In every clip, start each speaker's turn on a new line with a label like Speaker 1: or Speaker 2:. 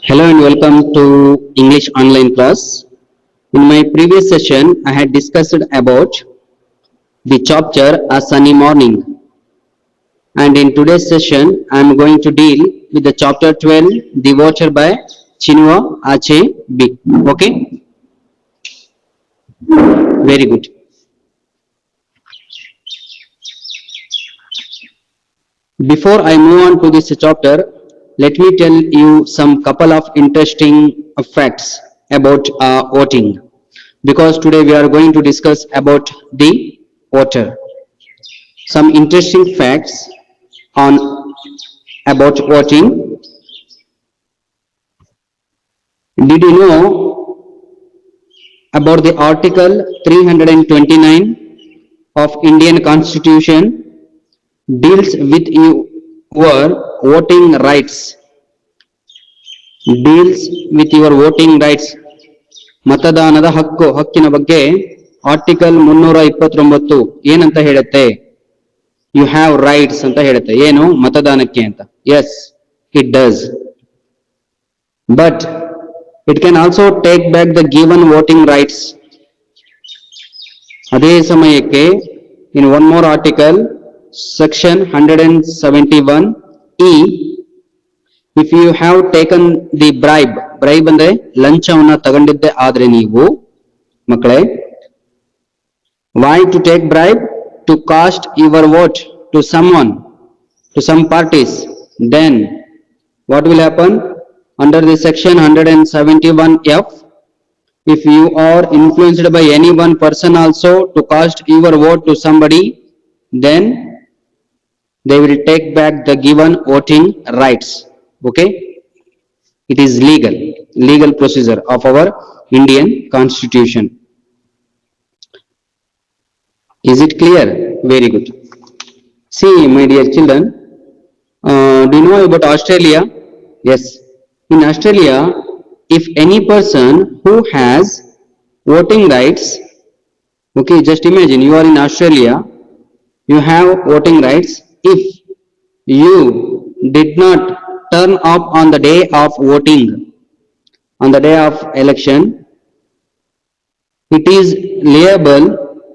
Speaker 1: Hello and welcome to English online class. In my previous session, I had discussed about the chapter A Sunny Morning. And in today's session, I am going to deal with the chapter 12, The Watcher by Chinua Achebe. Okay? Very good. Before I move on to this chapter, let me tell you some couple of interesting facts about voting, because today we are going to discuss about the voter. Some interesting facts on about voting. Did you know about the article 329 of Indian Constitution deals with your voting rights? Deals with your voting rights. ಮತದಾನದ ಹಕ್ಕಿನ ಬಗ್ಗೆ article 329 ಏನಂತ ಹೇಳುತ್ತೆ? You have rights ಅಂತ ಹೇಳುತ್ತೆ. ಏನು? ಮತದಾನಕ್ಕೆ ಅಂತ. Yes, it does. But it can also take back the given voting rights. ಅದೇ ಸಮಯಕ್ಕೆ in one more article section 171E, if you have taken the bribe ಅಂದ್ರೆ ಲಂಚವನ್ನ ತಗೊಂಡಿದ್ದೆ ಆದ್ರೆ ನೀವು ಮಕ್ಕಳೇ, why to take bribe? To cast your vote to someone, to some parties, then what will happen? Under the section 171F, if you are influenced by any one person also to cast your vote to somebody, then they will take back the given voting rights. Okay, it is legal procedure of our Indian Constitution. Is it clear? Very good. See, my dear children, do you know about Australia? Yes, in Australia, if any person who has voting rights, okay, just imagine you are in Australia, you have voting rights. If you did not turn up on the day of voting, on the day of election, it is liable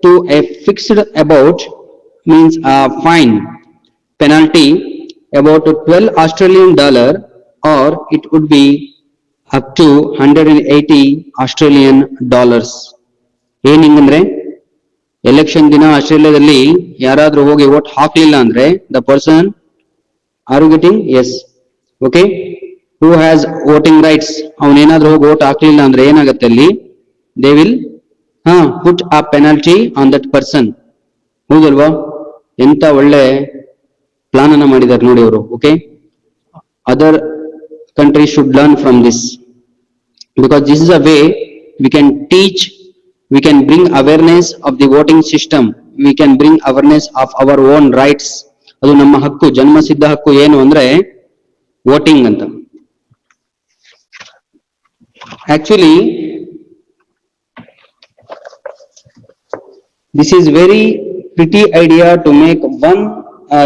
Speaker 1: to a fixed about, means a fine, penalty about $12 or it would be up to $180. ಏನಂದ್ರೆ election ದಿನ ಆಸ್ಟ್ರೇಲಿಯಾದಲ್ಲಿ ಯಾರಾದ್ರೂ ಹೋಗಿ vote ಹಾಕ್ಲಿಲ್ಲ ಅಂದ್ರೆ the person are you getting? Yes, okay, who has voting rights, ಅವನೇನಾದ್ರೂ ಹೋಗಿ vote ಹಾಕ್ಲಿಲ್ಲ ಅಂದ್ರೆ ಏನಾಗುತ್ತೆ ಅಲ್ಲಿ? They will put a penalty on that person. ಹೌದಲ್ವಾ? ಎಂತ ಒಳ್ಳೆ ಪ್ಲಾನ್ ಅನ್ನ ಮಾಡಿದ್ದಾರೆ ನೋಡಿ ಅವರು. Okay, other country should learn from this, because this is a way we can teach, we can bring awareness of the voting system, we can bring awareness of our own rights. ಅದು ನಮ್ಮ ಹಕ್ಕು, ಜನ್ಮಸಿದ್ಧ ಹಕ್ಕು ಏನು ಅಂದ್ರೆ voting ಅಂತ. Actually, this is very pretty idea to make one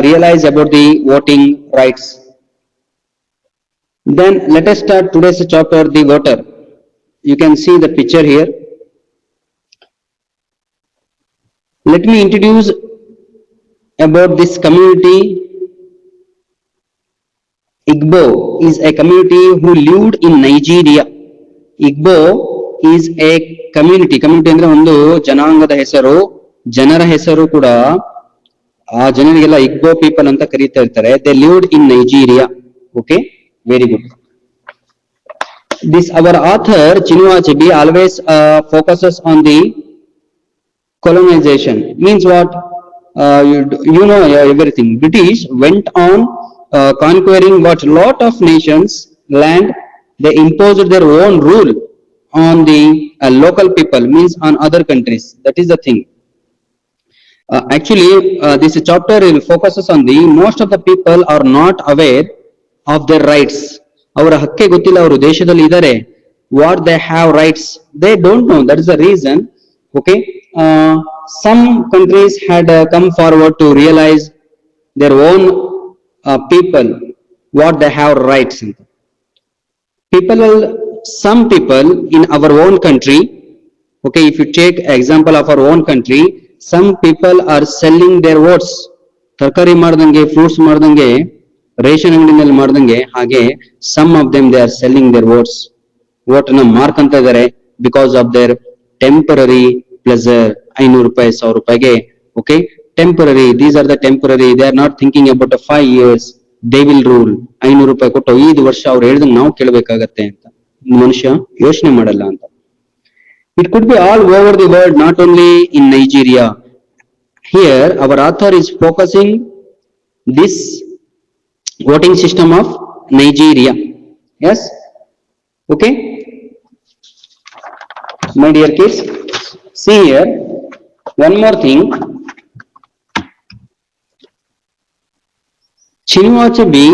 Speaker 1: realize about the voting rights. Then let us start today's chapter, the voter. You can see the picture here. Let me introduce about this community. Igbo is a community who lived in Nigeria. Igbo is a community ಅಂದ್ರೆ ಒಂದು ಜನಾಂಗದ ಹೆಸರು, ಜನರ ಹೆಸರು ಕೂಡ. ಆ ಜನರಿಗೆಲ್ಲ ಇಗ್ಬೋ people ಅಂತ ಕರೀತಾ ಇರ್ತಾರೆ. They lived in Nigeria. Okay, very good. This our author Chinua Achebe always focuses on the colonization. Means what? You know everything. British went on conquering what lot of nations land. They imposed their own rule on the local people, means on other countries. That is the thing. Actually, this chapter will focuses on the most of the people are not aware of their rights. ಅವರ ಹಕ್ಕೆ ಗೊತ್ತಿಲ್ಲ, ಅವರು ದೇಶದಲ್ಲಿ ಇದ್ದಾರೆ, what they have rights they don't know. That is the reason. Okay, some countries had come forward to realize their own people what they have rights. some people in our own country, okay, if you take example of our own country, some people are selling their votes. ತರಕಾರಿ ಮಾಡ್ದಂಗೆ, fruits ಮಾಡ್ದಂಗೆ, ration ಅಂಗಡಿನಲ್ಲಿ ಮಾಡ್ದಂಗೆ, ಹಾಗೆ some of them they are selling their votes. Vote ನ mark ಅಂತ ಇದ್ದಾರೆ because of their temporary pleasure. 500 ರೂಪಾಯಿ, 1000 ರೂಪಾಯಿಗೆ, okay, temporary. These are the temporary. They are not thinking about 5 years they will rule. 500 ರೂಪಾಯಿ ಕೊಟ್ಟು 5 ವರ್ಷ ಅವ್ರು ಹೇಳ್ದಂಗೆ ನಾವು ಕೇಳಬೇಕಾಗತ್ತೆ ಅಂತ ಮನುಷ್ಯ ಯೋಚನೆ ಮಾಡಲ್ಲ ಅಂತ. It could be all over the world, not only in Nigeria. Here our author is focusing this voting system of Nigeria. Yes, okay, my dear kids, see here one more thing. Chinu Achebe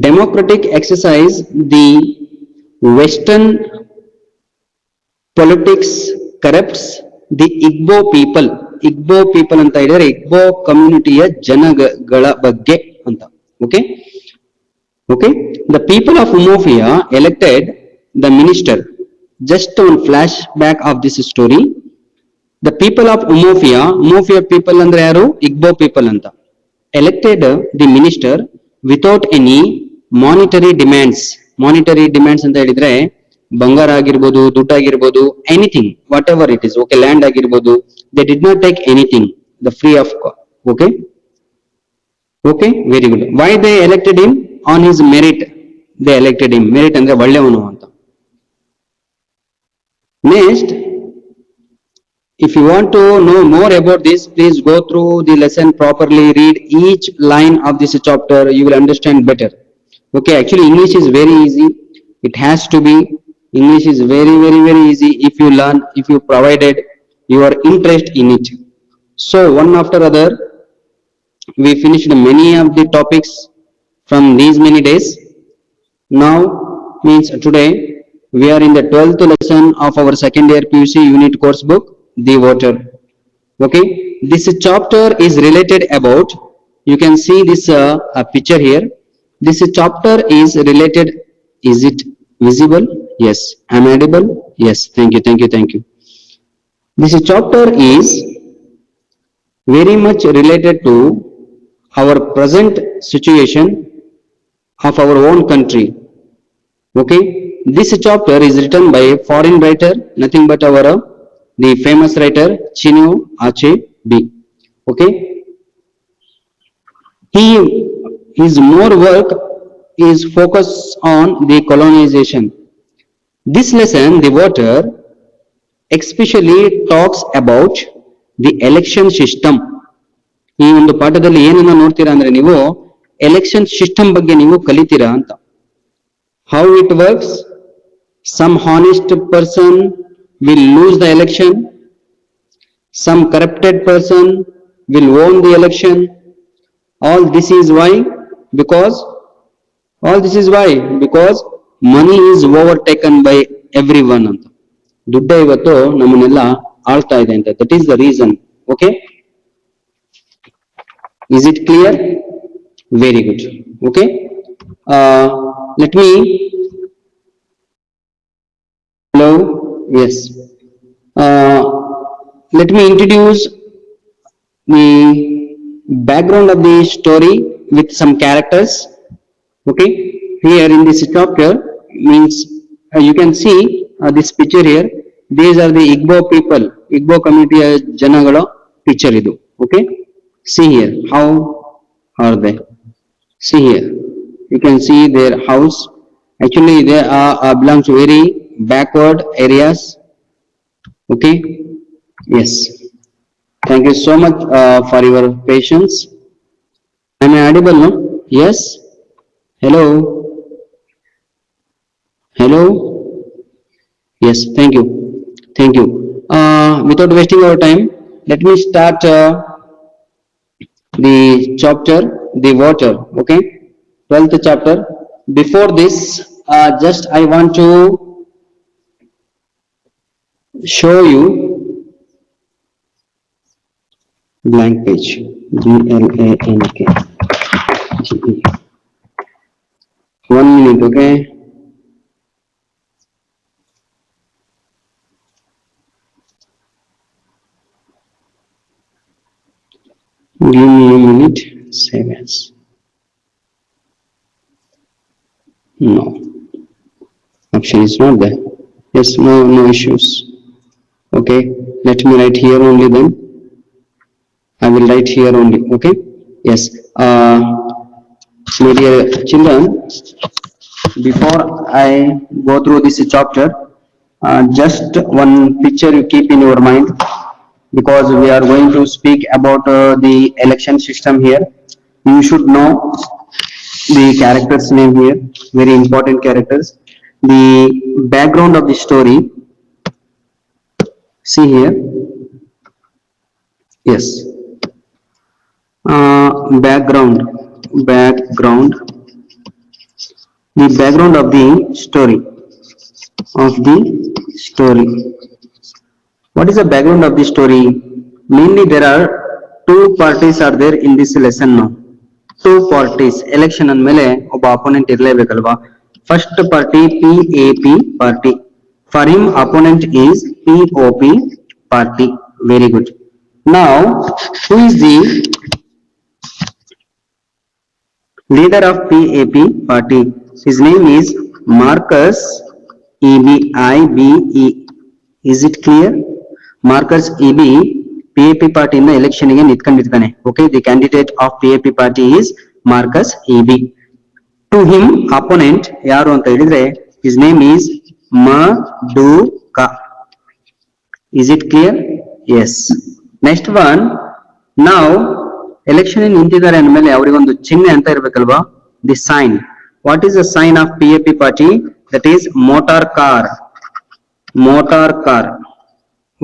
Speaker 1: democratic exercise the Western politics corrupts the Igbo people. Igbo people ಅಂತ ಹೇಳಿದ್ರೆ Igbo communityಯ ಜನಗಳ ಬಗ್ಗೆ ಅಂತ. Okay, okay, the people of Umuofia elected the minister. Just one flashback of this story. The people of Umuofia people ಅಂದ್ರೆ ಯಾರು? Igbo people ಅಂತ. Elected the minister without any monetary demands. Monetary demands ಅಂತ ಹೇಳಿದ್ರೆ ಬಂಗಾರ ಆಗಿರ್ಬೋದು, ದುಡ್ಡಾಗಿರ್ಬೋದು, anything, whatever it is, okay, land ಆಗಿರ್ಬೋದು. They did not take anything, the free of, okay, okay, very good. Why they elected him? On his merit they elected him. Merit ಅಂದ್ರೆ ಒಳ್ಳೆಯವನು ಅಂತ. Next, if you want to know more about this, please go through the lesson properly, read each line of this chapter, you will understand better. Okay, actually English is very easy. It has to be. English is very, very, very easy if you learn, if you provided your interest in it. So one after other, we finished many of the topics from these many days. Now means today we are in the 12th lesson of our second year PUC unit course book, The Voter. Okay, this chapter is related about, you can see this picture here. This chapter is related. Is it visible? Yes. Am I audible? Yes. Thank you, thank you, thank you. This chapter is very much related to our present situation of our own country. Okay, this chapter is written by a foreign writer, nothing but our the famous writer Chinua Achebe. Okay, his more work is focused on the colonization. This lesson, The Voter, especially talks about the election system. ಈ ಒಂದು ಪಾಠದಲ್ಲಿ ಏನನ್ನ ನೋಡ್ತೀರಾ ಅಂದ್ರೆ ನೀವು election system ಬಗ್ಗೆ ನೀವು ಕಲಿತೀರಾ ಅಂತ. How it works? Some honest person will lose the election. Some corrupted person will won the election. All this is why? Because money is overtaken by everyone ಅಂತ. ದುಡ್ಡ ಇವತ್ತು ನಮ್ಮನ್ನೆಲ್ಲ ಆಳ್ತಾ ಇದೆ ಅಂತ. That is the reason. Okay, is it clear? Very good. Okay, let me, hello, yes, let me introduce the background of the story with some characters. Okay, here in this chapter means you can see this picture here. These are the Igbo people, Igbo community janagala picture idu. Okay, see here how are they. See here, you can see their house. Actually they are belongs to very backward areas. Okay, yes, thank you so much for your patience. Am I audible? No? Yes. Hello. Hello. Yes, thank you, thank you. Without wasting our time, let me start the chapter, The Voter. Okay, 12th chapter. Before this, just I want to show you blank page. GLANK. 1 minute, okay. Give me a minute. Save as. No, option is not there. Yes, no issues. Okay, let me write here only then. I will write here only. Okay. Yes. My dear children, before I go through this chapter, just one picture you keep in your mind, because we are going to speak about the election system here. You should know the characters name here, very important characters. The background of the story, see here. Yes. Background, the background of the story, what is the background of the story? Mainly there are two parties are there in this lesson now. Two parties, election ಅಂದಮೇಲೆ ಒಬ್ಬ opponent ಇರಲೇಬೇಕಲ್ವಾ. First party PAP party, for him opponent is POP party. Very good. Now who is the leader of PAP party? His name is Marcus EBIBE. Is it clear? Marcus EB PAP party in the election ಗೆ ನಿಂತ್ಕೊಂಡಿರ್ತಾನೆ. Okay, the candidate of PAP party is Marcus EB. To him opponent ಯಾರು ಅಂತ ಹೇಳಿದ್ರೆ, his name is Maduka. Is it clear? Yes. Next one. Now election ನಿಂತಿದ್ದಾರೆ ಅಂದಮೇಲೆ ಅವರಿಗೊಂದು ಚಿಹ್ನೆ ಅಂತ ಇರಬೇಕಲ್ವಾ, the sign. What is the sign of PAP party? That is motor car.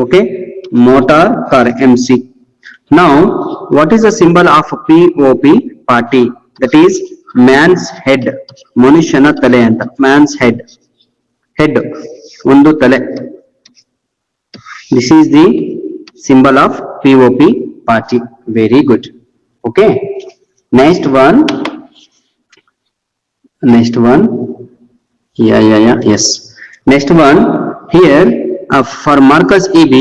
Speaker 1: Okay, motor car, MC. Now what is the symbol of POP party? That is man's head. ಮನುಷ್ಯನ ತಲೆ ಅಂತ, man's head ಒಂದು ತಲೆ. This is the symbol of POP party. Very good. Okay, next one. Yes, next one. Here for Marcus EB,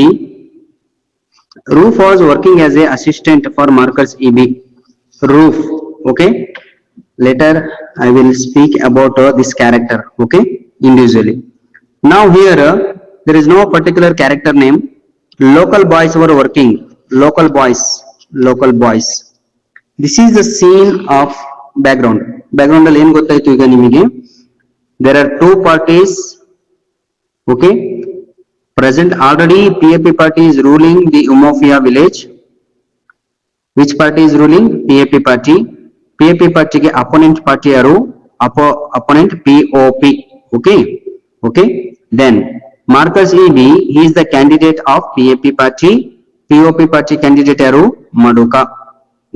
Speaker 1: Roof was working as a assistant for Marcus EB. Roof. Okay, later I will speak about this character, okay, individually. Now here there is no particular character name. Local boys were working. Local boys. This is the scene of background ಅಲ್ಲಿ ಏನು ಗೊತ್ತಾಯ್ತು ಈಗ ನಿಮಗೆ? There are two parties. Okay, present already PAP party is ruling the Umofia village. Which party is ruling? PAP party. PAP party ಗೆ opponent party ಯಾರು? Opponent POP. Okay, then Marcus EB, he is the candidate of PAP party. POP party candidate yaru? Maduka.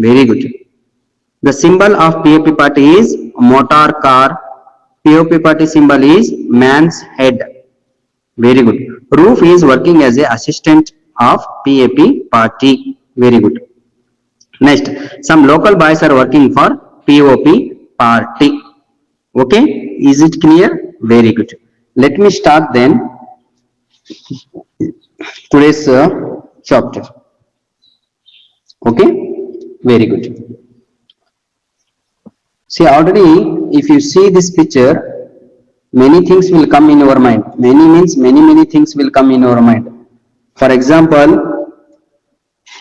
Speaker 1: Very good. The symbol of PAP party is motor car. POP party symbol is man's head. Very good. Roof is working as a assistant of PAP party. Very good. Next, some local boys are working for POP party. Okay, is it clear? Very good. Let me start then today's chapter. Okay, very good. See, already if you see this picture, many things will come in your mind. Many means many things will come in your mind. For example,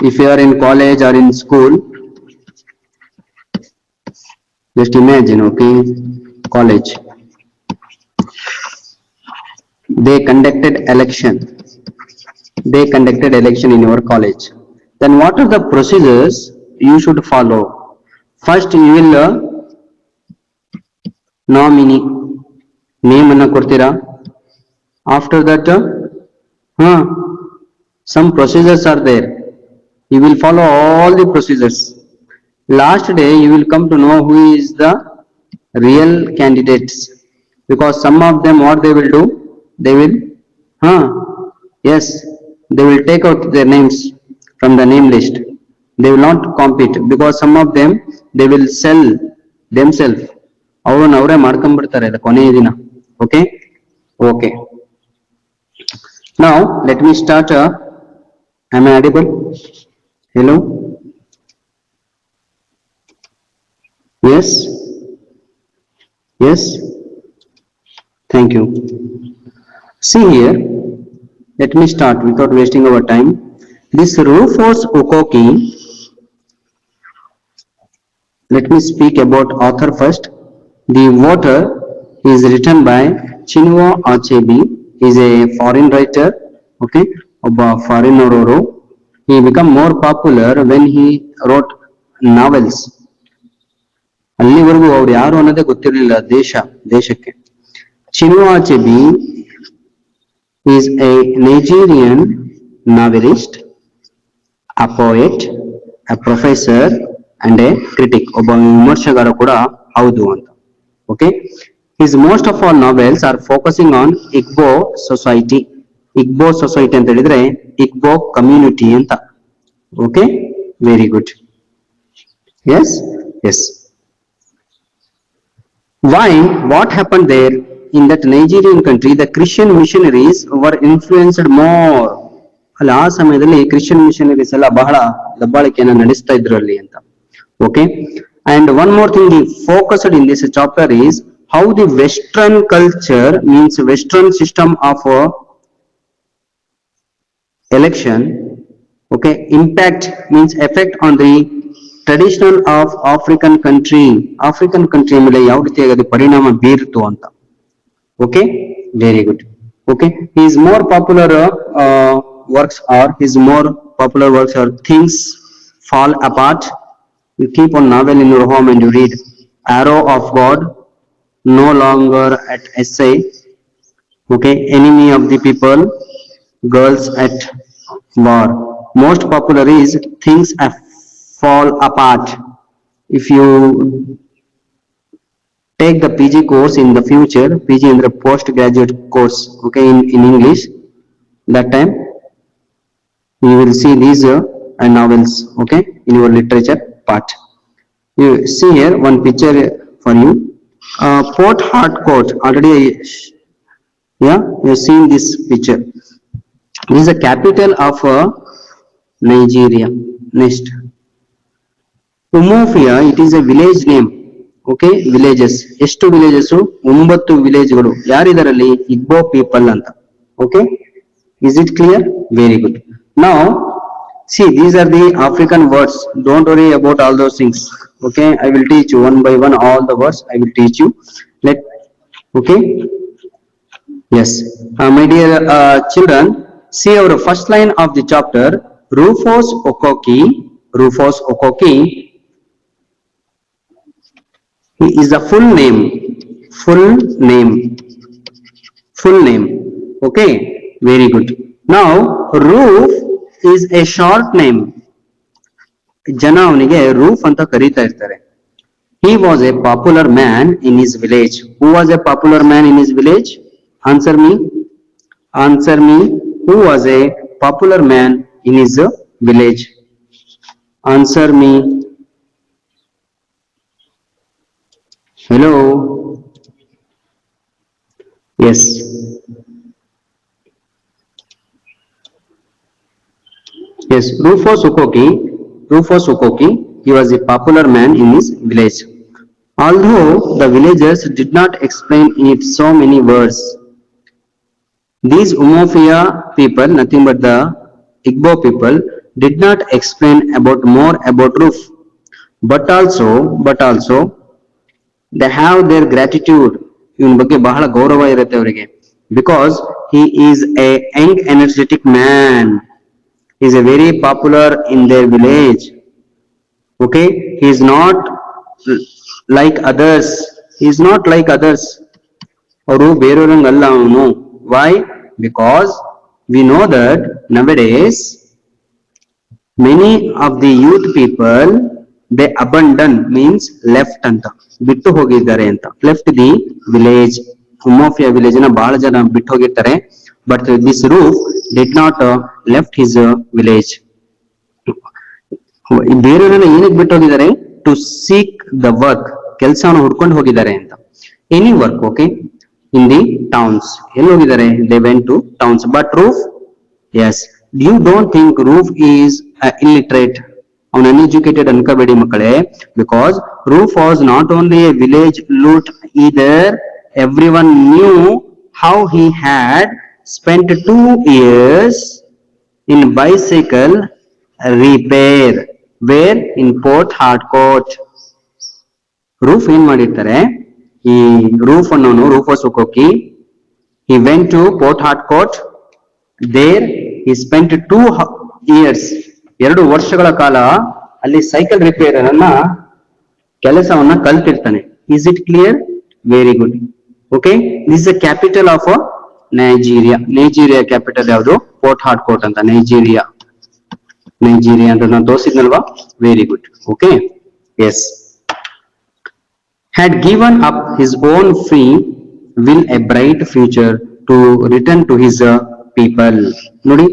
Speaker 1: if you are in college or in school, just imagine, okay, college, they conducted election in your college. Then what are the procedures you should follow? First you will nominee name anna kortira. After that some procedures are there. You will follow all the procedures. Last day you will come to know who is the real candidates, because some of them what they will do, they will yes, they will take out their names from the name list. They will not compete, because some of them they will sell themselves ಅವ್ರನ್ನ ಅವರೇ ಮಾಡ್ಕೊಂಡ್ಬಿಡ್ತಾರೆ ಅದು ಕೊನೆಯ ದಿನ. Okay okay, now let me start. Am I audible? Hello? Yes? Yes? Thank you. See here, let me start without wasting our time. This Rufus Okoki, let me speak about author first. The Water is written by Chinua Achebe. He is a foreign writer. Okay, ಒಬ್ಬ foreigner ಅವರು. He became more popular when he wrote novels. ಅಲ್ಲಿವರೆಗೂ ಅವ್ರು ಯಾರು ಅನ್ನೋದೇ ಗೊತ್ತಿರಲಿಲ್ಲ ದೇಶಕ್ಕೆ. Chinua Achebe is a Nigerian novelist, a poet, a professor and a critic. ಒಬ್ಬ ವಿಮರ್ಶಕರ ಕೂಡ ಹೌದು ಅಂತ. Okay, his most of all novels are focusing on Igbo society. Igbo society ಅಂತ ಹೇಳಿದ್ರೆ Igbo community ಅಂತ. Okay, very good. Yes, yes. Why? What happened there? In that Nigerian country, the Christian missionaries were influenced more. ಅಲ್ಲಿ ಆ ಸಮಯದಲ್ಲಿ Christian missionaries ಎಲ್ಲ ಬಹಳ ದಬ್ಬಾಳಿಕೆಯನ್ನು ನಡೆಸ್ತಾ ಇದ್ರು ಅಲ್ಲಿ ಅಂತ. Okay, and one more thing he focused in this chapter is how the Western culture, means Western system of election, okay, impact means effect on the traditional of African country ಮೇಲೆ ಯಾವ ರೀತಿಯಾಗಿ ಅದು ಪರಿಣಾಮ ಬೀರಿತು ಅಂತ. Okay, very good. Okay, his more popular works are Things Fall Apart. You keep one novel in your home and you read. Arrow of God, No Longer at SA. Okay, Enemy of the People, Girls at War. Most popular is Things Fall Apart. If you take the PG course in the future, PG in the postgraduate course, okay, in English, that time you will see these novels, okay, in your literature part. You see here one picture for you. Port Harcourt, already yeah, you have seen this picture. This is the capital of Nigeria. Next, Umuofia, it is a village name. Okay, villages, ಎಷ್ಟು villages? 9 ವಿಲೇಜ್ಗಳು. ಯಾರಿದರಲ್ಲಿ? Igbo people ಅಂತ. Okay, is it clear? Very good. Now see, these are the African words. Don't worry about all those things. Okay, I will teach you one by one all the words. I will teach you. Okay, yes, my dear children, see our first line of the chapter. Rufus Okoki, he is a full name. Okay, very good. Now Roof is a short name. ಜನ ಅವನಿಗೆ roof ಅಂತ ಕರೀತಾ ಇರ್ತಾರೆ. He was a popular man in his village. Who was a popular man in his village? Answer me. Who was a popular man in his village? Answer me. Hello. Yes. Yes, Rufus Okoki, he was a popular man in his village. Although the villagers did not explain in it so many words, these Umuofia people, nothing but the Igbo people, did not explain more about Roof, but also they have their gratitude. ಇವನ ಬಗ್ಗೆ ಬಹಳ ಗೌರವ ಇರುತ್ತೆ ಅವರಿಗೆ. Because he is a young energetic man. He is a very popular in their village. Okay, he is not like others. ಅವರು ಬೇರೆಯವರಂಗಲ್ಲ ಅವನು. Why? Because we know that nowadays many of the youth people, they abandon, means left ಅಂತ, ಬಿಟ್ಟು ಹೋಗಿದ್ದಾರೆ ಅಂತ. Left the village. Umuofia village ನ ಬಹಳ ಜನ ಬಿಟ್ಟು ಹೋಗಿರ್ತಾರೆ. But this Roof did not left his village. ಬೇರೆಯವರನ್ನ ಏನಕ್ಕೆ ಬಿಟ್ಟು ಹೋಗಿದ್ದಾರೆ? To seek the work. ಕೆಲಸವನ್ನು ಹುಡ್ಕೊಂಡು ಹೋಗಿದ್ದಾರೆ ಅಂತ. Any work, okay, in the towns. ಎಲ್ಲಿ ಹೋಗಿದ್ದಾರೆ? They went to towns. But Roof, yes, you don't think Roof is illiterate, ಅವನು ಅನ್ಎಜುಕೇಟೆಡ್ ಅನ್ಕೋಬೇಡಿ ಮಕ್ಕಳೇ. Because Roof was not only a village lout either, everyone knew how he had spent 2 years in bicycle repair, where in Port Harcourt. Roof ಏನ್ ಮಾಡಿರ್ತಾರೆ, ಈ roof ಅನ್ನೋನು, ರೂಫಸ್ ಹೋಗಿ he went to Port Harcourt. there he spent 2 years, 2 ವರ್ಷಗಳ ಕಾಲ ಅಲ್ಲಿ cycle repair ಅನ್ನ ಕೆಲಸವನ್ನ ಕಲ್ತಿರ್ತಾನೆ. Is it clear? Very good. Okay, this is the capital of Nigeria. Nigeria capital ಯಾವುದು? ಪೋರ್ಟ್ ಹಾರ್ಕೋರ್ಟ್ ಅಂತ. ನೈಜೀರಿಯಾ ಅಂತ ನಾನು ತೋರಿಸಿದ್ನಲ್ವಾ? Very good. Okay, yes. had given up his own free will, a bright future to return to his people. ನೋಡಿ,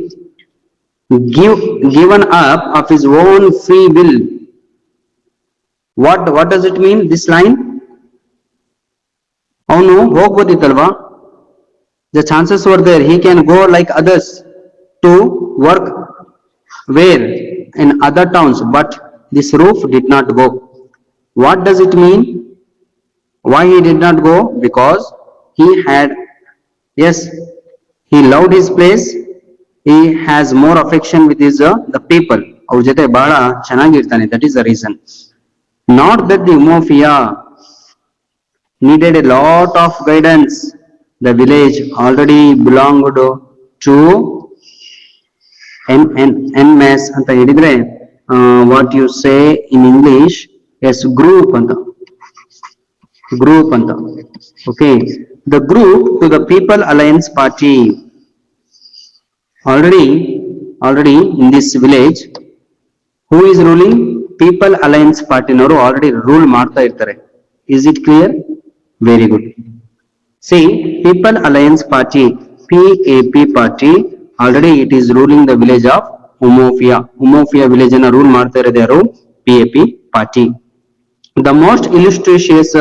Speaker 1: given up of his own free will. what does it mean, this line? ಅವನು ಹೋಗ್ಬೋದಿತ್ತಲ್ವಾ? the chances were there, he can go like others to work where? in other towns, but this roof did not go. What does it mean? Why he did not go? Because he had, yes, he loved his place, he has more affection with his the people. ಅವ್ರ ಜೊತೆ ಬಹಳ ಚೆನ್ನಾಗಿರ್ತಾನೆ. that is the reason. Not that the Umuofia needed a lot of guidance. The village already belonged to NMS ಅಂತ ಹೇಳಿದ್ರೆ, what you say in English, yes, group ಅಂತ. Okay, the group to the People Alliance Party. already in this village, who is ruling? People Alliance Party ನವರು already rule ಮಾಡ್ತಾ ಇರ್ತಾರೆ. is it clear? very good. see, People Alliance Party, PAP party, already it is ruling the village of Umuofia village ಅನ್ನ rule ಮಾಡ್ತಾ ಇರೋದು ಯಾರು? PAP party. The most illustrious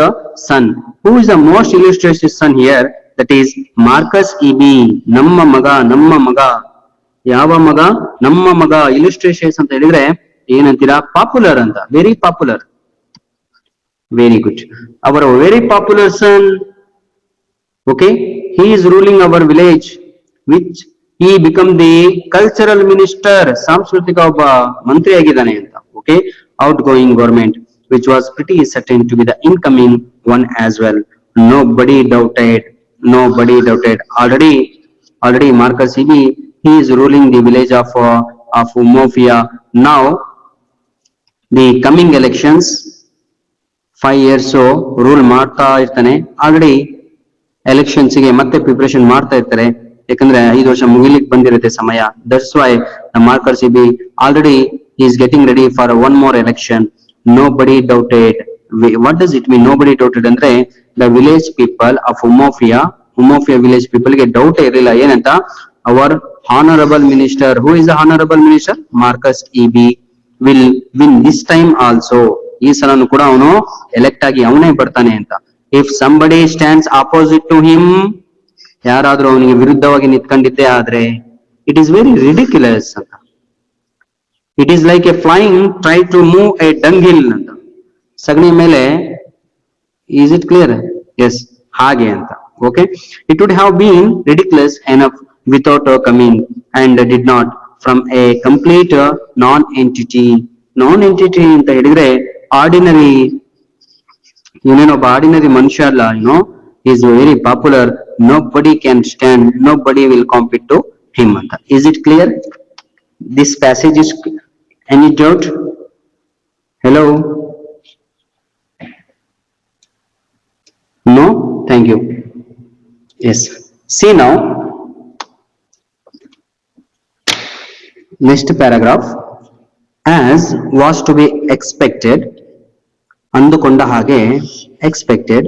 Speaker 1: son. Who is the most illustrious son here? That is Marcus EB. ನಮ್ಮ ಮಗ. ಯಾವ ಮಗ? ನಮ್ಮ ಮಗ. illustrious ಅಂತ ಹೇಳಿದ್ರೆ ಏನಂತೀರಾ? ಪಾಪ್ಯುಲರ್ ಅಂತ. Very popular. Very good. ಅವರ very popular son. okay, he is ruling our village, which he become the cultural minister. ಸಾಂಸ್ಕೃತಿಕ ಒಬ್ಬ ಮಂತ್ರಿ ಆಗಿದ್ದಾನೆ ಅಂತ. okay, outgoing government, which was pretty certain to be the incoming one as well. Nobody doubted. Already Marcus EB, he is ruling the village of Umuofia. Now the coming elections, 5 years rule ಮಾಡ್ತಾ ಇರ್ತಾನೆ. already elections ಗೆ ಮತ್ತೆ preparation ಮಾಡ್ತಾ ಇರ್ತಾರೆ. ಯಾಕಂದ್ರೆ 5 ವರ್ಷ ಮುಗಿಲಿಕ್ಕೆ ಬಂದಿರುತ್ತೆ ಸಮಯ. that's why the Marcus EB already is getting ready for one more election. Nobody doubted. what does it mean? Nobody doubted ಅಂದ್ರೆ the village people of Umuofia village people ಗೆ ಡೌಟ್ ಇರಲಿಲ್ಲ. ಏನಂತ? our honorable minister. who is the honorable minister? Marcus EB will win this time also. ಈ ಸಲನು ಕೂಡ ಅವನು elect ಆಗಿ ಅವನೇ ಬರ್ತಾನೆ ಅಂತ. if somebody stands opposite to him, ಯಾರಾದ್ರೂ ಅವನಿಗೆ ವಿರುದ್ಧವಾಗಿ ನಿಂತ್ಕೊಂಡಿದ್ದೇ ಆದ್ರೆ, it is very ridiculous ಅಂತ. it is like a flying try to move a dunghill ಅಂತ. ಸಗಣಿ ಮೇಲೆ. is it clear? yes, ಹಾಗೆ ಅಂತ. okay, it would have been ridiculous enough without coming, and did not, from a complete non-entity ಅಂತ ಹೇಳಿದ್ರೆ ordinary, ಇವನೇನೊಬ್ಬ ordinary ಮನುಷ್ಯ ಅಲ್ಲ. is very popular. nobody can stand, nobody will compete to him ಅಂತ. is it clear? this passage is, any doubt? hello? no? thank you. yes, see now next paragraph. as was to be expected, ಅಂದುಕೊಂಡ ಹಾಗೆ, expected,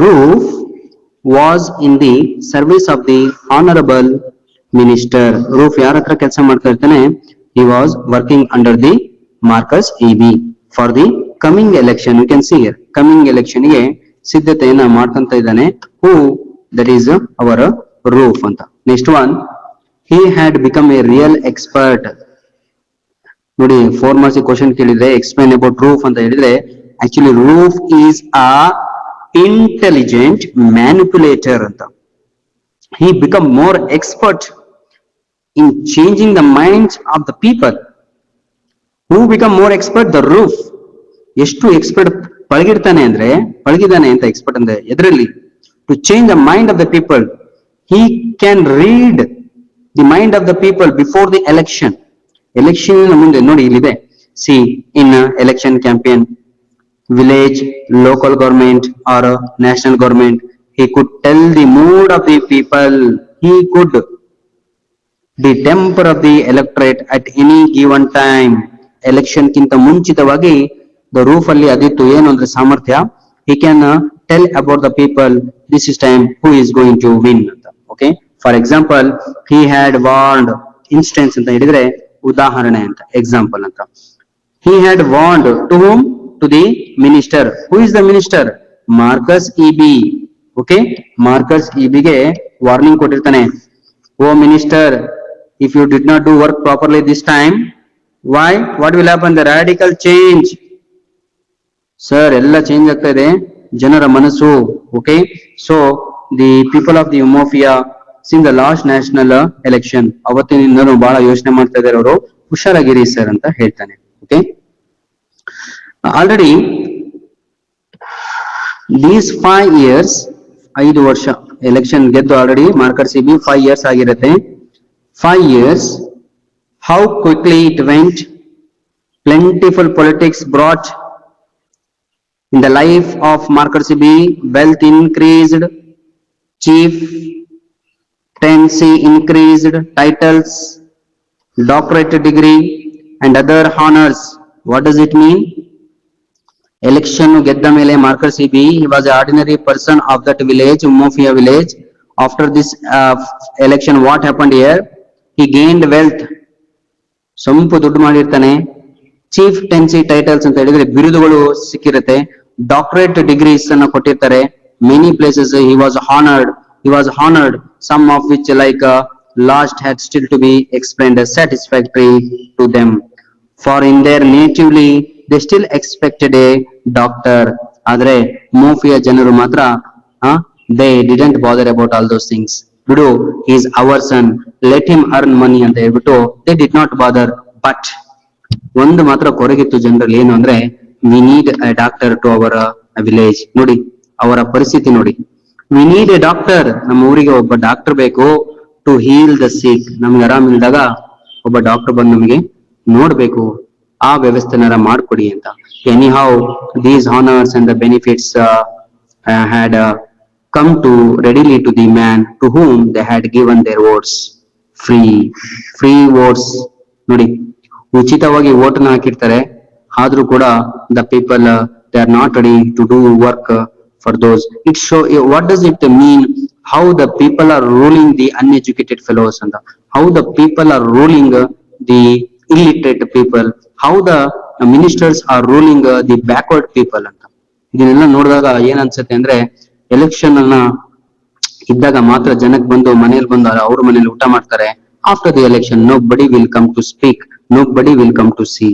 Speaker 1: Roof was in the service of the honorable minister. Roof ಯಾರ ಹತ್ರ ಕೆಲಸ ಮಾಡ್ತಾ ಇರ್ತಾನೆ? he was working under the Marcus EB for the coming election, you can see here, coming election ಗೆ ಸಿದ್ಧತೆಯನ್ನ ಮಾಡ್ಕೊಂತ ಇದ್ದಾನೆ. Who? That is our Roof ಅಂತ. Next one, he had become a real expert. ನೋಡಿ 4 marks ಕ್ವಶನ್ ಕೇಳಿದ್ರೆ explain about Roof ಅಂತ ಹೇಳಿದ್ರೆ actually Roof is a intelligent manipulator ಅಂತ. He become more expert in changing the minds of the people. Who become more expert? The Roof. ಎಷ್ಟು expert ಪಳಗಿರ್ತಾನೆ ಅಂದ್ರೆ, ಪಳಗಿದಾನೆ ಅಂತ expert ಅಂದ್ರೆ ಎದರಲ್ಲಿ? To change the mind of the people. He can read the mind of the people before the election. Election ಮುಂದೆ ನೋಡಿ ಇಲ್ಲಿದೆ. See, in election campaign, village, local government or national government, he could tell the mood of the people. He could the temper of the electorate at any given time. Election ಕಿಂತ ಮುಂಚಿತವಾಗಿ the Roof ಅಲ್ಲಿ ಅದಿತ್ತು ಏನು ಅಂದ್ರೆ ಸಾಮರ್ಥ್ಯ. He can tell about the people this is time who is going to win ಅಂತ. Okay, for example, he had warned, instance ಅಂತ ಹೇಳಿದ್ರೆ ಉದಾಹರಣೆ ಅಂತ, example ಅಂತ. He had warned to whom? To the minister. Who is the minister? Marcus EB. Okay, Marcus EB ಗೆ warning ಕೊಟ್ಟಿರ್ತಾನೆ. Oh minister, if you did not do work properly this time, why? What will happen? The radical change. Sir, ಎಲ್ಲ change ಆಗ್ತಾ ಇದೆ ಜನರ ಮನಸ್ಸು. Okay, so the people of the Umuofia since the last national election, ಅವತ್ತಿನಿಂದನೂ ಬಹಳ ಯೋಚನೆ ಮಾಡ್ತಾ ಇದ್ದಾರೆ ಅವರು, ಹುಷಾರಾಗಿರಿ ಸರ್ ಅಂತ ಹೇಳ್ತಾನೆ. Okay, already these 5 years, 5 ವರ್ಷ ಎಲೆಕ್ಷನ್ ಗೆದ್ದು ಆಲ್ರೆಡಿ ಮಾರ್ಕಸ್ EB 5 years ಆಗಿರುತ್ತೆ. 5 years, how quickly it went. Plentiful politics brought in the life of Marcus EB. Wealth increased, chieftaincy increased, titles, doctorate degree and other honors. What does it mean? Election ಗೆದ್ದ ಮೇಲೆ Marcus EB, he was an ordinary person of that village, Umuofia village. After this election, what happened here? He gained wealth. ಸ್ವಲ್ಪ ದುಡ್ಡು ಮಾಡಿರ್ತಾನೆ. chieftaincy titles ಅಂತ ಹೇಳಿದ್ರೆ ಬಿರುದುಗಳು ಸಿಕ್ಕಿರುತ್ತೆ. doctorate degrees ಅನ್ನು ಕೊಟ್ಟಿರ್ತಾರೆ. many places he was honored, some of which like last had still to be explained as satisfactory to them, for in their natively they still expected a doctor. ಆದ್ರೆ ಮೋಫಿಯಾ ಜನರು ಮಾತ್ರ they didn't bother about all those things. ಬಿಡು, he is our son, let him earn money ಅಂತ ಹೇಳ್ಬಿಟ್ಟು they did not bother. but ಒಂದು ಮಾತ್ರ ಕೊರಗಿತ್ತು ಜನರಲ್ಲಿ, ಏನು ಅಂದ್ರೆ we need a doctor to our village. ನೋಡಿ ಅವರ ಪರಿಸ್ಥಿತಿ ನೋಡಿ, we need a doctor, ನಮ್ಮ ಊರಿಗೆ ಒಬ್ಬ ಡಾಕ್ಟರ್ ಬೇಕು, to heal the sick. ನಮ್ಗೆ ಆರಾಮ್ ಇಲ್ದಾಗ ಒಬ್ಬ ಡಾಕ್ಟರ್ ಬಂದು ನಮಗೆ ನೋಡ್ಬೇಕು, ಆ ವ್ಯವಸ್ಥೆನಾರ ಮಾಡ್ಕೊಡಿ ಅಂತ. anyhow these honors and the benefits had come to readily to the man to whom they had given their votes. free votes. ನೋಡಿ ಉಚಿತವಾಗಿ ವೋಟನ್ನ ಹಾಕಿರ್ತಾರೆ, ಆದ್ರೂ ಕೂಡ the people they are not ready to do work for those. It show what does it mean, how the people are ruling the uneducated fellows and how the people are ruling the illiterate people, how the ministers are ruling the backward people ಅಂತ. ಇದನ್ನೆಲ್ಲ ನೋಡಿದಾಗ ಏನ್ ಅನ್ಸುತ್ತೆ ಅಂದ್ರೆ, election ಅನ್ನ ಇದ್ದಾಗ ಮಾತ್ರ ಜನಕ್ಕೆ ಬಂದು ಮನೇಲಿ ಬಂದು ಅವ್ರ ಮನೇಲಿ ಊಟ ಮಾಡ್ತಾರೆ. after the election nobody will come to speak, nobody will come to see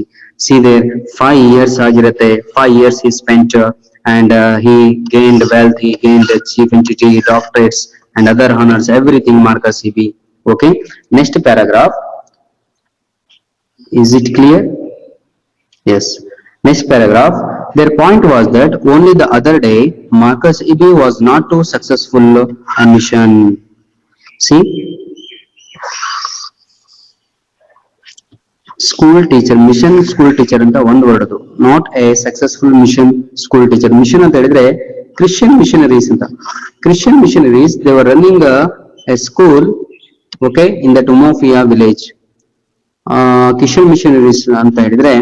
Speaker 1: there. 5 years ಆಗಿರುತ್ತೆ, 5 years he spent and he gained wealth, he gained chieftaincy, doctorates and other honors, everything Marcus EB. Okay, next paragraph. Is it clear? Yes. Next paragraph. Their point was that only the other day Marcus EB was not too successful on mission. See, school teacher, mission school teacher ಅಂತ ಒಂದು word ಅದು, not a successful mission school teacher. Mission ಅಂತ ಹೇಳಿದ್ರೆ Christian missionaries ಅಂತ. Christian missionaries they were running a school, okay, in that Umuofia village. Christian missionaries ಅಂತ ಹೇಳಿದ್ರೆ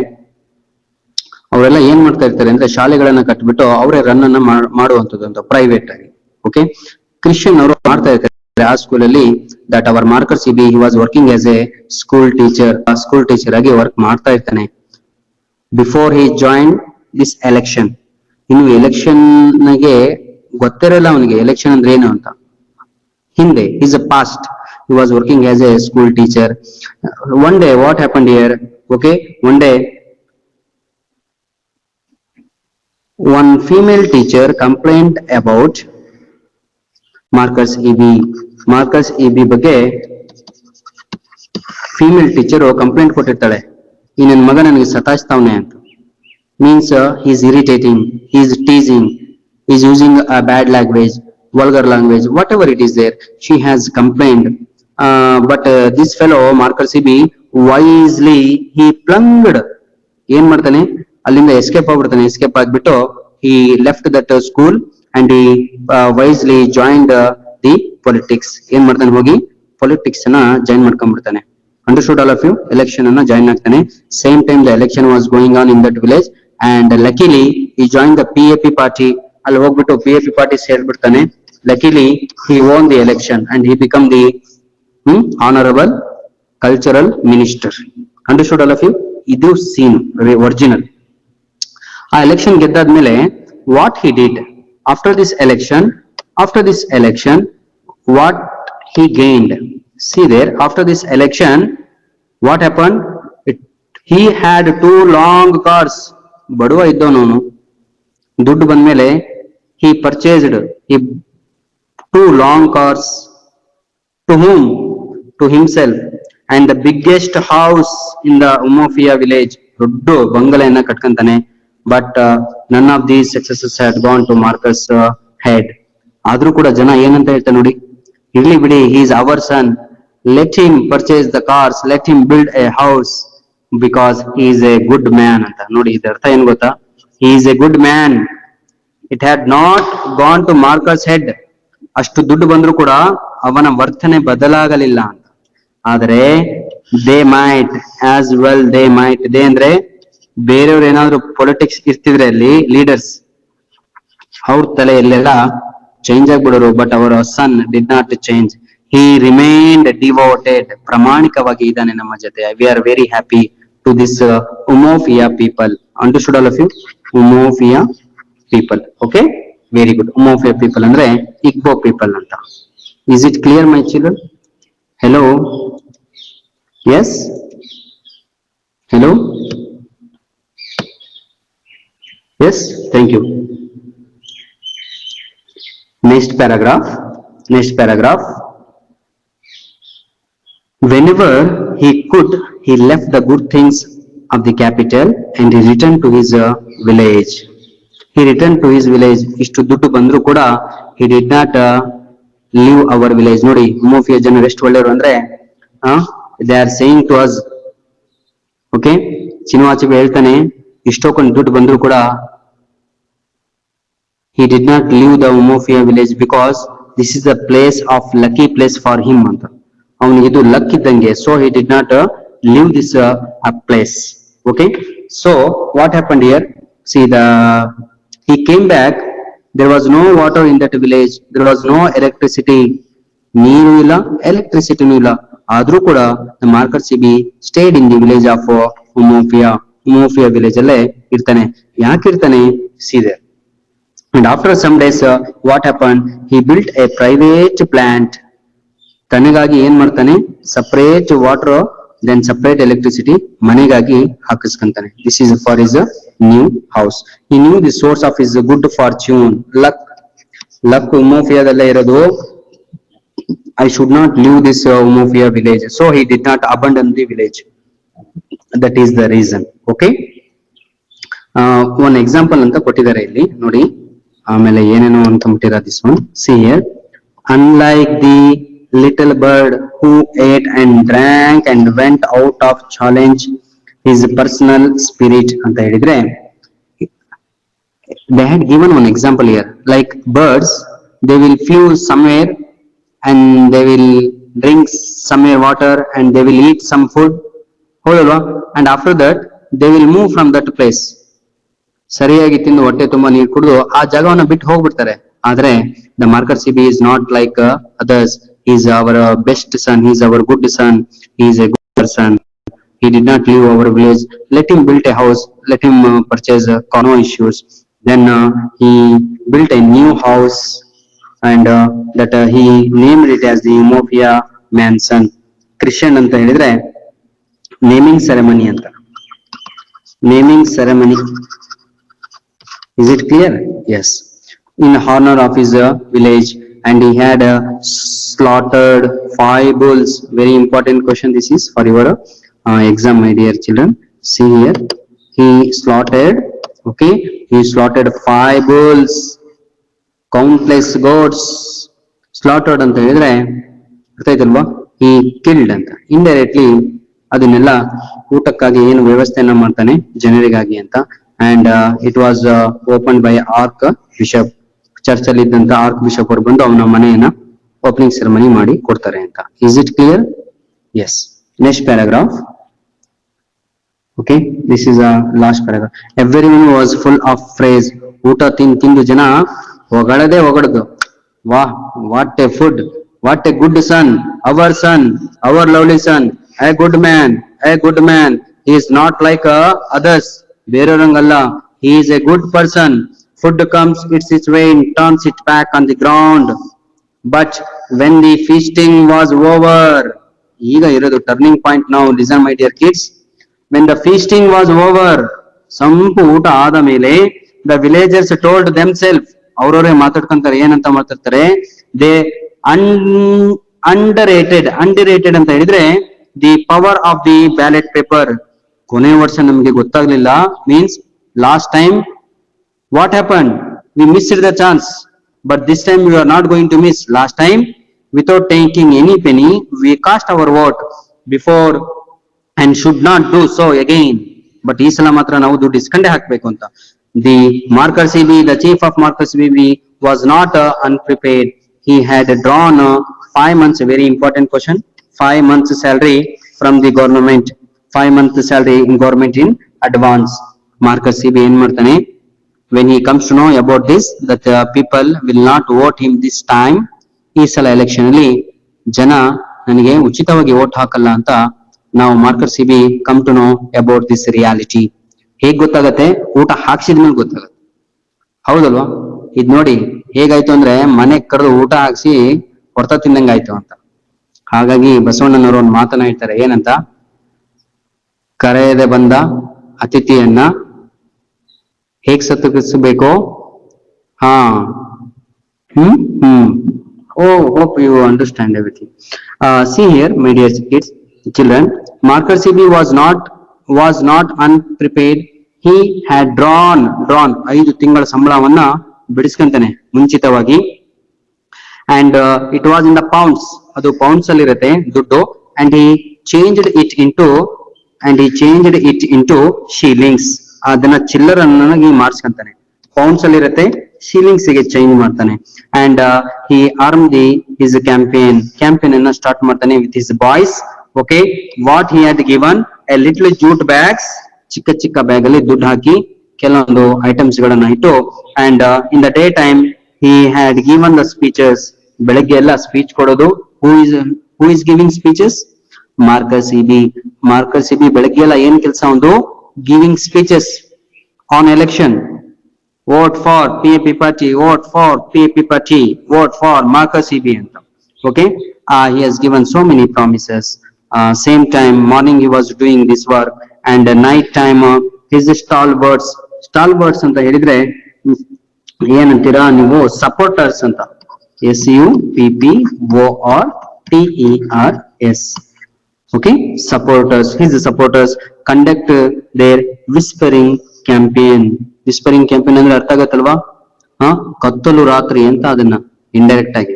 Speaker 1: ಅವರೆಲ್ಲ ಏನ್ ಮಾಡ್ತಾ ಇರ್ತಾರೆ ಅಂದ್ರೆ ಶಾಲೆಗಳನ್ನ ಕಟ್ಬಿಟ್ಟು ಅವರೇ ರನ್ ಅನ್ನ ಮಾಡುವಂತದ್ದು ಅಂತ, ಪ್ರೈವೇಟ್ ಆಗಿ. ಓಕೆ, ಕ್ರಿಶ್ಚಿಯನ್ ಅವರು ಮಾಡ್ತಾ ಇರ್ತಾರೆ ಆ ಸ್ಕೂಲಲ್ಲಿ. That our Marcus EB, he was working as a school teacher, school teacher ಆಗಿ ವರ್ಕ್ ಮಾಡ್ತಾ ಇರ್ತಾನೆ. Before he joined this election. ಇನ್ನು ಎಲೆಕ್ಷನ್ ಗೆ ಗೊತ್ತಿರಲ್ಲ ಅವನಿಗೆ ಎಲೆಕ್ಷನ್ ಅಂದ್ರೆ ಏನು ಅಂತ. ಹಿಂದೆ is a past. He was working as a school teacher. One day what happened here? Okay, one day one female teacher complained about Marcus EB. Marcus EB ಬಗ್ಗೆ female teacher complaint ಕೊಟ್ಟಿರ್ತಾಳೆ, ಈ ನನ್ನ ಮಗ ನನಗೆ ಸತಾಯಿಸ್ತಾವನೆ ಅಂತ. Means he is irritating, he is teasing, he is using a bad language, vulgar language, whatever it is there. She has complained, but this fellow Marcus EB wisely he plunged. ಏನ್ ಮಾಡ್ತಾನೆ, ಅಲ್ಲಿಂದ escape ಆಗ್ಬಿಡ್ತಾನೆ. Escape ಆಗ್ಬಿಟ್ಟು he left that school and he wisely joined the politics. ಏನ್ ಮಾಡ್ತಾನೆ, ಹೋಗಿ politics ಅನ್ನ join ಮಾಡ್ಕೊಂಡ್ಬಿಡ್ತಾನೆ. Understood all of you? Election ಅನ್ನ ಜಾಯಿನ್ ಆಗ್ತಾನೆ. Same time the election was going on in that village and luckily he joined the PAP party. ಅಲ್ಲಿ ಹೋಗ್ಬಿಟ್ಟು PAP party ಸೇರ್ಬಿಡ್ತಾನೆ. Luckily he won the election and he become the honorable cultural minister. Understood all of you? ಇದು scene original. ಆ election ಗೆದ್ದಾದ್ಮೇಲೆ what he did after this election, what he gained. See there, after this election what happened? He had 2 long cars. ಬಡವ ಇದ್ದವನು, ದುಡ್ಡು ಬಂದ್ಮೇಲೆ he purchased 2 long cars. To whom? To himself. And the biggest house in the Umofia village. ದೊಡ್ಡ ಬಂಗಲೆಯನ್ನ ಕಟ್ಕೊಂತಾನೆ. But none of these successes had gone to Marcus head. ಆದ್ರೂ ಕೂಡ ಜನ ಏನಂತ ಹೇಳ್ತಾರೆ ನೋಡಿ, ಇರ್ಲಿ ಬಿಡಿ, he is our son, let him purchase the cars, let him build a house because he is a good man ಅಂತ. ನೋಡಿ ಇದರ ಅರ್ಥ ಏನ್ ಗೊತ್ತಾ, he is a good man. It had not gone to Marcus head. ಅಷ್ಟು ದುಡ್ಡು ಬಂದ್ರು ಕೂಡ ಅವನ ವರ್ತನೆ ಬದಲಾಗಲಿಲ್ಲ ಅಂತ. ಆದ್ರೆ they might as well, they might, they ಅಂದ್ರೆ ಬೇರೆಯವ್ರು ಏನಾದ್ರು ಪೊಲಿಟಿಕ್ಸ್ ಇರ್ತಿದ್ರೆ ಅಲ್ಲಿ ಲೀಡರ್ಸ್, ಅವ್ರ ತಲೆಯಲ್ಲೆಲ್ಲ ಚೇಂಜ್ ಆಗ್ಬಿಡೋರು. ಬಟ್ ಅವರ son did not change. he remained devoted. ಪ್ರಾಮಾಣಿಕವಾಗಿ ಇದ್ದಾನೆ ನಮ್ಮ ಜೊತೆ. we are very happy to this Umofia people. Understood all of you? Umofia people. Okay, very good. Umofia people ಅಂದ್ರೆ Igbo people ಅಂತ. Is it clear my children? Hello? Yes? Hello? Yes, thank you. Next paragraph. Whenever he could, he left the good things of the capital and he returned to his village. ಇಷ್ಟು ದುಡ್ಡು ಬಂದ್ರು ಕೂಡ he did not leave our village. ನೋಡಿ ಉಮೋಫಿಯಾ ಜನರು ಎಷ್ಟು ಒಳ್ಳೆಯವರು ಅಂದ್ರೆ, they are saying to us, okay, ಚಿನ್ವಾಚಿಬೆ ಹೇಳ್ತಾನೆ, ಇಷ್ಟೊಂದು ದುಡ್ಡು ಬಂದ್ರು ಕೂಡ he did not leave the Umofia village because this is a place of lucky place for him ಅಂತ. ಅವನಿಗೆ ಇದು ಲಕ್ ಇದ್ದಂಗೆ. so he did not leave this place. okay, so what happened here? See, he came back. There was no water in that village, there was no electricity. ನೀರು ಇಲ್ಲ, ಎಲೆಕ್ಟ್ರಿಸಿಟಿನೂ ಇಲ್ಲ. ಆದ್ರೂ ಕೂಡ Marcus EB stayed in the village of Umofia village ಅಲ್ಲೇ ಇರ್ತಾನೆ. ಯಾಕೆ ಇರ್ತಾನೆ? See there. And after some days what happened? He built a private plant. ತನಗಾಗಿ ಏನ್ ಮಾಡ್ತಾನೆ, separate water then separate electricity ಮನೆಗಾಗಿ ಹಾಕಿಸ್ಕೊಂತಾನೆ. This is for his new house. He knew the source of his good fortune. luck Umofiadallೇ ಇರೋದು. I should not leave this Umofia village. So he did not abandon the village. That is the reason. Okay, one example ಅಂತ ಕೊಟ್ಟಿದ್ದಾರೆ ಇಲ್ಲಿ ನೋಡಿ. ಆಮೇಲೆ ಏನೇನೋ ಅಂತ ಮುಟ್ಟಿರ this one. See here, unlike the little bird who ate and drank and went out of challenge his personal spirit ಅಂತ ಹೇಳಿದ್ರೆ, they had given one example here. Like birds, they will flew somewhere and they will drink somewhere water and they will eat some food, and after that they will move from that place. ಸರಿಯಾಗಿ ತಿಂದು ಹೊಟ್ಟೆ ತುಂಬಾ ನೀರು ಕುಡಿದು ಆ ಜಾಗವನ್ನ ಬಿಟ್ಟು ಹೋಗ್ಬಿಡ್ತಾರೆ. ಆದ್ರೆ the Marcus EB is not like others. He is our best son, he is our good son, he is a good person. He did not leave our village. Let him build a house. Let him purchase no issues. Then he built a new house, and that he named it as the Umofia Mansion. Christian ಅಂತ ಹೇಳಿದ್ರೆ naming ceremony ಅಂತ. Naming ceremony. Is it clear? Yes. In honor of his village, and he had slaughtered 5 bulls. Very important question this is for your exam, my dear children. See here, he slaughtered, okay, he slaughtered 5 bulls, countless goats. Slaughtered ಅಂತ ಹೇಳಿದ್ರೆ ಅರ್ಥ ಆಯ್ತಲ್ವಾ? he killed ಅಂತ. indirectly ಅದನ್ನೆಲ್ಲ ಊಟಕ್ಕಾಗಿ ಏನು ವ್ಯವಸ್ಥೆಯನ್ನ ಮಾಡ್ತಾನೆ ಜನರಿಗಾಗಿ ಅಂತ. and it was opened by ark bishop. Church ಅಲ್ಲಿ ಇದ್ದಂತ ಆರ್ಕ್ ಬಿಷಪ್ ಅವರು ಬಂದು ಅವನ ಮನೆಯನ್ನ ಓಪನಿಂಗ್ ಸೆರೆಮನಿ ಮಾಡಿ ಕೊಡ್ತಾರೆ ಅಂತ. is it clear? Yes. Next paragraph. Okay, this is a last paragraph. Everyone was full of praise. ಊಟ ತಿಂದು ಜನ ಹೊಗಳದೆ ಹೊಗಳದು. ವಾಹ್, what a food, what a good son, our lovely son, a good man, he is not like others. ಬೇರೆಯವರಂಗಲ್ಲ, he is a good person. Food comes, it's its way and turns it back on the ground. But when the feasting was over, ಈಗ ಇರೋದು turning point. ನಾವು listen my dear kids. When the feasting was over, ಸಂಪು ಊಟ ಆದ ಮೇಲೆ the villagers told themselves, ಅವರವರೇ ಮಾತಾಡ್ಕೊಂತಾರೆ, ಏನಂತ ಮಾತಾಡ್ತಾರೆ, they underrated ಅಂತ ಹೇಳಿದ್ರೆ the power of the ballot paper. ಕೊನೆ ವರ್ಷ ನಮಗೆ ಗೊತ್ತಾಗ್ಲಿಲ್ಲ, means last time what happened, we missed the chance, but this time we are not going to miss. Last time without taking any penny we cast our vote before and should not do so again. But ಈ ಸಲ ಮಾತ್ರ ನಾವು ದುಡ್ಡು ಇಸ್ಕೊಂಡೆ ಹಾಕ್ಬೇಕು ಅಂತ. The Marker CB, the chief of Marker CB was not unprepared. He had drawn 5 months, very important question, 5 months salary from the government, 5 months salary in government in advance. Marker CB ಏನ್ ಮಾಡ್ತಾನೆ, when he comes to know about this, that people will not vote him this time, ಈ ಸಲ election ಅಲ್ಲಿ ಜನ ನನಗೆ ಉಚಿತವಾಗಿ vote ಹಾಕಲ್ಲ ಅಂತ ನಾವು marker CB come to know about this reality. ಹೇಗ್ ಗೊತ್ತಾಗತ್ತೆ? ಊಟ ಹಾಕ್ಸಿದ್ಮೇಲೆ ಗೊತ್ತಾಗತ್ತೆ, ಹೌದಲ್ವಾ? ಇದ್ ನೋಡಿ ಹೇಗಾಯ್ತು ಅಂದ್ರೆ, ಮನೆಗ್ ಕರೆದು ಊಟ ಹಾಕ್ಸಿ ಹೊರ್ತಾ ತಿಂದಂಗಾಯ್ತು ಅಂತ. ಹಾಗಾಗಿ ಬಸವಣ್ಣನವರು ಒಂದು ಮಾತನ್ನ ಹೇಳ್ತಾರೆ, ಏನಂತ, ಕರೆಯದೆ ಬಂದ ಅತಿಥಿಯನ್ನ ಹೇಗ್ ಸತ್ಕರಿಸಬೇಕು. ಹಾ Oh, hope you understand everything. See here, my dear kids, children, Marker CB was not unprepared. He had drawn 5 ತಿಂಗಳ ಸಂಬಳವನ್ನ ಬಿಡಿಸ್ಕೊಂತಾನೆ ಮುಂಚಿತವಾಗಿ. And it was in the pounds, ಅದು ಪೌಂಡ್ಸ್ ಅಲ್ಲಿ ಇರುತ್ತೆ ದುಡ್ಡು. And he changed it into shillings. ಅದನ್ನ ಚಿಲ್ಲರನ್ನಾಗಿ ಮಾಡಿಸ್ಕೊಂತಾನೆ. Pounds ಅಲ್ಲಿ ಇರುತ್ತೆ, shillings ಗೆ ಚೇಂಜ್ ಮಾಡ್ತಾನೆ. And he armed his campaign ಅನ್ನ ಸ್ಟಾರ್ಟ್ ಮಾಡ್ತಾನೆ with his boys. Okay, what he had given, a little jute bags, ಚಿಕ್ಕ ಬ್ಯಾಗ್ ಅಲ್ಲಿ ದುಡ್ಡು ಹಾಕಿ ಕೆಲವೊಂದು ಐಟಮ್ಸ್ ಗಳನ್ನ ಇಟ್ಟು. And in the day-time he had given the speeches. ಬೆಳಗ್ಗೆ ಎಲ್ಲ ಸ್ಪೀಚ್ ಕೊಡೋದು. who is giving speeches? Marker CB ಬೆಳಗ್ಗೆ ಎಲ್ಲ ಏನ್ ಕೆಲಸ, ಒಂದು giving speeches on election. vote for PAP party, vote for PAP party, vote for Marker CB ಅಂತ. Okay, he has given so many promises. Same time morning he was doing this work, and night time his stalwarts ಅಂತ ಹೇಳಿದ್ರೆ ಏನಂತೀರಾ ನೀವು, supporters ಅಂತ. SUPPORTERS. Okay, his supporters conduct their whispering campaign ಅಂದ್ರೆ ಅರ್ಥ ಆಗತ್ತಲ್ವಾ? ಕತ್ತಲು ರಾತ್ರಿ ಅಂತ, ಅದನ್ನ ಇಂಡೈರೆಕ್ಟ್ ಆಗಿ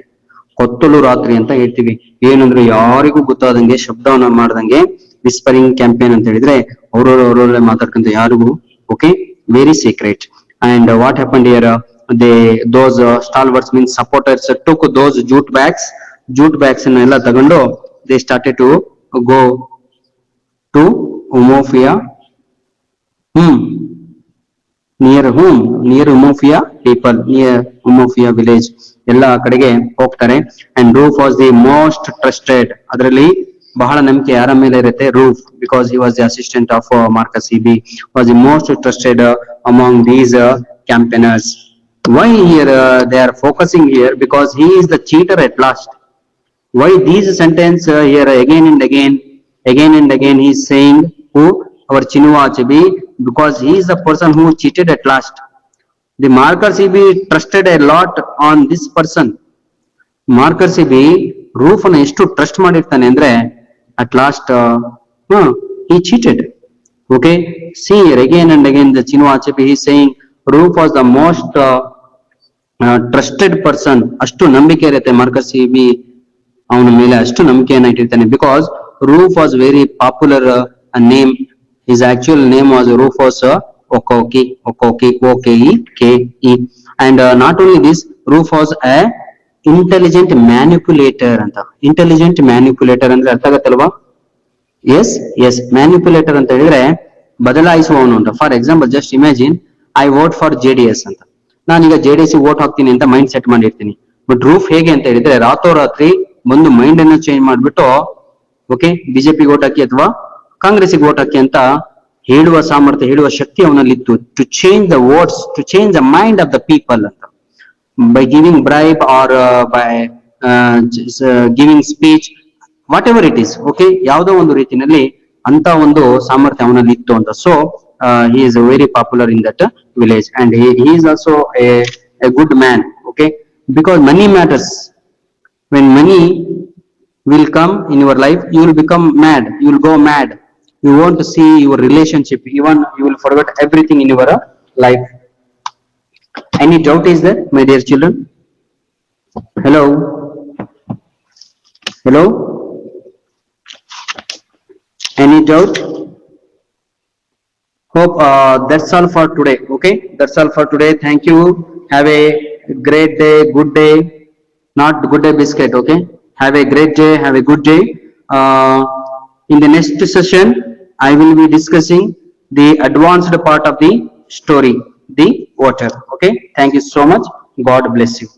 Speaker 1: ಕೊತ್ತಲು ರಾತ್ರಿ ಅಂತ ಹೇಳ್ತೀವಿ. ಏನಂದ್ರೆ ಯಾರಿಗೂ ಗೊತ್ತಾದಂಗೆ, ಶಬ್ದವನ್ನ ಮಾಡ್ದಂಗೆ ವಿಸ್ಪರಿಂಗ್ ಕ್ಯಾಂಪೇನ್ ಅಂತ ಹೇಳಿದ್ರೆ ಅವ್ರವ್ರೇ ಮಾತಾಡ್ಕೊಂತ ಯಾರಿಗೂ. Okay, very secret. And what happened here, those stalwarts means supporters took those jute bags ಅನ್ನ ಎಲ್ಲ ತಗೊಂಡು they started to go to Umofia. near Umofia people, near Umofia village, ಎಲ್ಲ ಕಡೆಗೆ ಹೋಗ್ತಾರೆ. And Roof was the most trusted. ಅದರಲ್ಲಿ ಬಹಳ ನಂಬಿಕೆ ಯಾರ ಮೇಲೆ ಇರುತ್ತೆ? Roof, because he was the assistant of Marcus Seby, was the most trusted among these campaigners. Why here they are focusing here? Because he is the cheater at last. Why these sentence here again and again he is saying who? Our Chinua Achebe, because he is the person who cheated at last. The Marcus Seby trusted a lot on this person. Marcus Seby roof ಅನ್ನು ಎಷ್ಟು trust ಮಾಡಿರ್ತಾನೆ ಅಂದ್ರೆ at last he cheated. Okay, see here again and again the Chinua Achebe he is saying Roof was the most trusted person. ಅಷ್ಟು ನಂಬಿಕೆ ಇರುತ್ತೆ Marcus C B ಅವನ ಮೇಲೆ, ಅಷ್ಟು ನಂಬಿಕೆಯನ್ನ ಇಟ್ಟಿರ್ತಾನೆ. Because Roof was very popular name. His actual name was Rufus Okeke, OKE. And not only this, Roof was a intelligent manipulator ಅಂತ. Intelligent ಮ್ಯಾನಿಪುಲೇಟರ್ ಅಂದ್ರೆ ಅರ್ಥ ಆಗತ್ತಲ್ವಾ? ಎಸ್ ಮ್ಯಾನಿಪುಲೇಟರ್ ಅಂತ ಹೇಳಿದ್ರೆ ಬದಲಾಯಿಸುವವನು ಅಂತ. For example just imagine I vote for JDS ಅಂತ. ನಾನೀಗ JDS vote ಹಾಕ್ತೀನಿ ಅಂತ ಮೈಂಡ್ ಸೆಟ್ ಮಾಡಿರ್ತೀನಿ. ಬಟ್ ರೂಫ್ ಹೇಗೆ ಅಂತ ಹೇಳಿದ್ರೆ ರಾತ್ರೋರಾತ್ರಿ ಬಂದು ಮೈಂಡ್ ಅನ್ನು ಚೇಂಜ್ ಮಾಡ್ಬಿಟ್ಟು ಓಕೆ ಬಿಜೆಪಿ ವೋಟ್ ಹಾಕಿ ಅಥವಾ ಕಾಂಗ್ರೆಸ್ಗೆ ವೋಟ್ ಹಾಕಿ ಅಂತ ಹೇಳುವ ಸಾಮರ್ಥ್ಯ, ಹೇಳುವ ಶಕ್ತಿ ಅವನಲ್ಲಿತ್ತು. To change the votes, to change the mind of the people ಅಂತ. By giving bribe or by giving speech, whatever it is. Okay, ಯಾವುದೋ ಒಂದು ರೀತಿಯಲ್ಲಿ ಅಂತ ಒಂದು ಸಾಮರ್ಥ್ಯ ಅವನಲ್ಲಿ ಇತ್ತು ಅಂತ. So he is very popular in that village, and he is also a good man. Okay, because money matters. When money will come in your life, you will become mad, you will go mad, you won't see your relationship, even you will forget everything in your life. Any doubt is there, my dear children? Hello, any doubt? Hope that's all for today. Okay, that's all for today. Thank you. Have a great day, good day, not good day biscuit. Okay, have a great day, have a good day. In the next session I will be discussing the advanced part of the story, the water. Okay, thank you so much. God bless you.